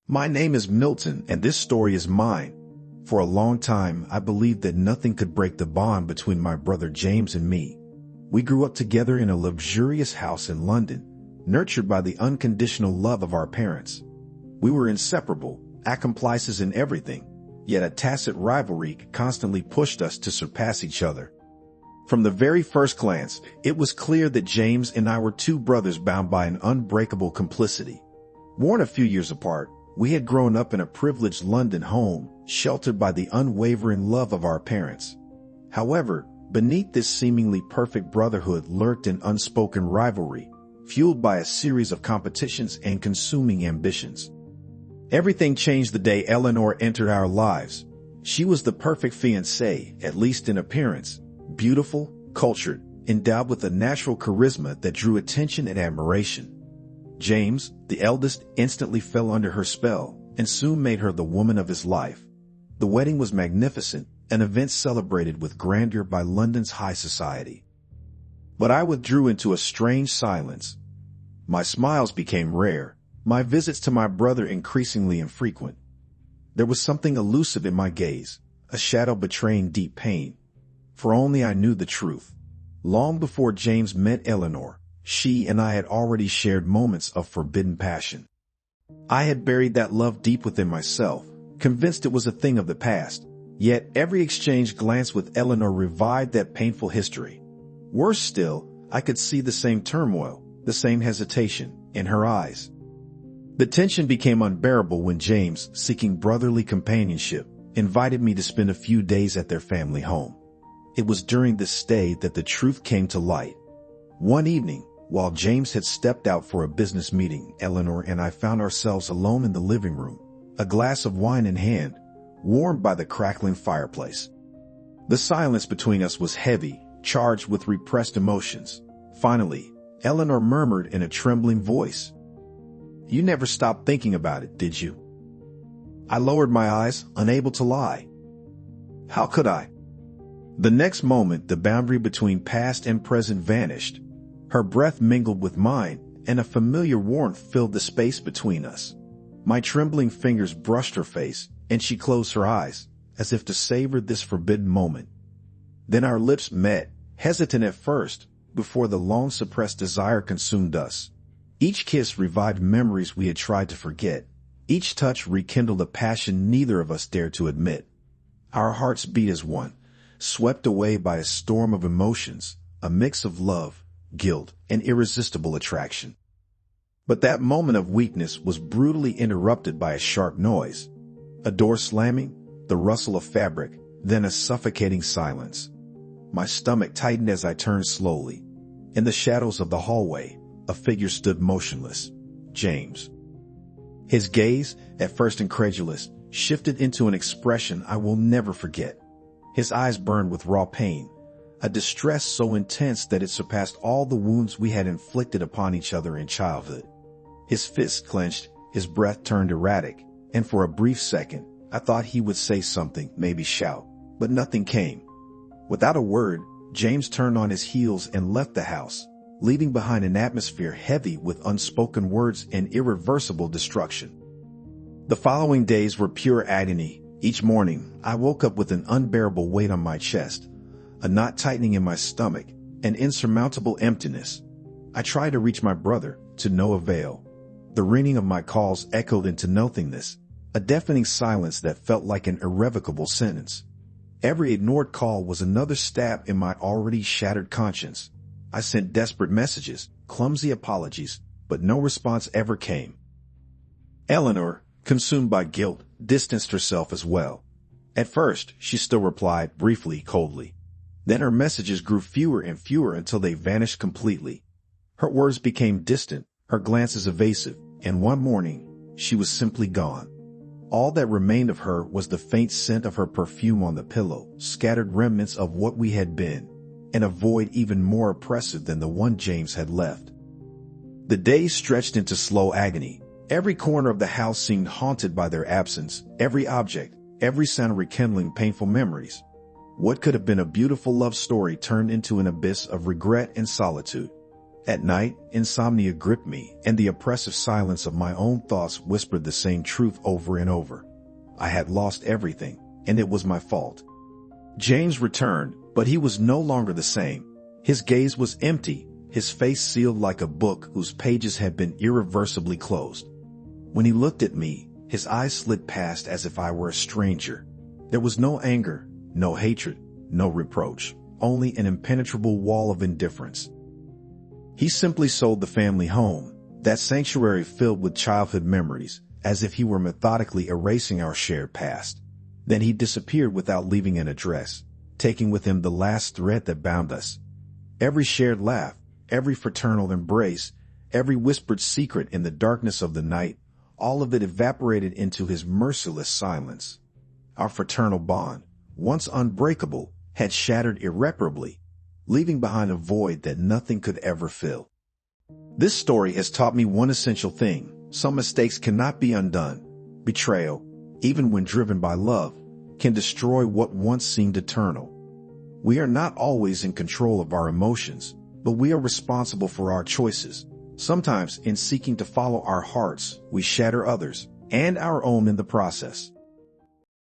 My name is Milton, and this story is mine. For a long time, I believed that nothing could break the bond between my brother James and me. We grew up together in a luxurious house in London, nurtured by the unconditional love of our parents. We were inseparable, accomplices in everything, yet a tacit rivalry constantly pushed us to surpass each other. From the very first glance, it was clear that James and I were two brothers bound by an unbreakable complicity. Born a few years apart, we had grown up in a privileged London home, sheltered by the unwavering love of our parents. However, beneath this seemingly perfect brotherhood lurked an unspoken rivalry, fueled by a series of competitions and consuming ambitions. Everything changed the day Eleanor entered our lives. She was the perfect fiancée, at least in appearance, beautiful, cultured, endowed with a natural charisma that drew attention and admiration. James, the eldest, instantly fell under her spell and soon made her the woman of his life. The wedding was magnificent, an event celebrated with grandeur by London's high society. But I withdrew into a strange silence. My smiles became rare, my visits to my brother increasingly infrequent. There was something elusive in my gaze, a shadow betraying deep pain. For only I knew the truth. Long before James met Eleanor, she and I had already shared moments of forbidden passion. I had buried that love deep within myself, convinced it was a thing of the past, yet every exchanged glance with Eleanor revived that painful history. Worse still, I could see the same turmoil, the same hesitation, in her eyes. The tension became unbearable when James, seeking brotherly companionship, invited me to spend a few days at their family home. It was during this stay that the truth came to light. One evening, while James had stepped out for a business meeting, Eleanor and I found ourselves alone in the living room, a glass of wine in hand, warmed by the crackling fireplace. The silence between us was heavy, charged with repressed emotions. Finally, Eleanor murmured in a trembling voice, "You never stopped thinking about it, did you?" I lowered my eyes, unable to lie. How could I? The next moment, the boundary between past and present vanished. Her breath mingled with mine, and a familiar warmth filled the space between us. My trembling fingers brushed her face, and she closed her eyes, as if to savor this forbidden moment. Then our lips met, hesitant at first, before the long-suppressed desire consumed us. Each kiss revived memories we had tried to forget. Each touch rekindled a passion neither of us dared to admit. Our hearts beat as one, swept away by a storm of emotions, a mix of love, guilt, and irresistible attraction. But that moment of weakness was brutally interrupted by a sharp noise. A door slamming, the rustle of fabric, then a suffocating silence. My stomach tightened as I turned slowly. In the shadows of the hallway, a figure stood motionless. James. His gaze, at first incredulous, shifted into an expression I will never forget. His eyes burned with raw pain, a distress so intense that it surpassed all the wounds we had inflicted upon each other in childhood. His fists clenched, his breath turned erratic, and for a brief second, I thought he would say something, maybe shout, but nothing came. Without a word, James turned on his heels and left the house, leaving behind an atmosphere heavy with unspoken words and irreversible destruction. The following days were pure agony. Each morning, I woke up with an unbearable weight on my chest, a knot tightening in my stomach, an insurmountable emptiness. I tried to reach my brother, to no avail. The ringing of my calls echoed into nothingness, a deafening silence that felt like an irrevocable sentence. Every ignored call was another stab in my already shattered conscience. I sent desperate messages, clumsy apologies, but no response ever came. Eleanor, consumed by guilt, distanced herself as well. At first, she still replied, briefly, coldly. Then her messages grew fewer and fewer until they vanished completely. Her words became distant, her glances evasive, and one morning, she was simply gone. All that remained of her was the faint scent of her perfume on the pillow, scattered remnants of what we had been, and a void even more oppressive than the one James had left. The days stretched into slow agony. Every corner of the house seemed haunted by their absence, every object, every sound rekindling painful memories. What could have been a beautiful love story turned into an abyss of regret and solitude. At night, insomnia gripped me, and the oppressive silence of my own thoughts whispered the same truth over and over. I had lost everything, and it was my fault. James returned, but he was no longer the same. His gaze was empty, his face sealed like a book whose pages had been irreversibly closed. When he looked at me, his eyes slid past as if I were a stranger. There was no anger, no hatred, no reproach, only an impenetrable wall of indifference. He simply sold the family home, that sanctuary filled with childhood memories, as if he were methodically erasing our shared past. Then he disappeared without leaving an address, taking with him the last thread that bound us. Every shared laugh, every fraternal embrace, every whispered secret in the darkness of the night, all of it evaporated into his merciless silence. Our fraternal bond, once unbreakable, had shattered irreparably, leaving behind a void that nothing could ever fill. This story has taught me one essential thing: some mistakes cannot be undone. Betrayal, even when driven by love, can destroy what once seemed eternal. We are not always in control of our emotions, but we are responsible for our choices. Sometimes, in seeking to follow our hearts, we shatter others, and our own in the process.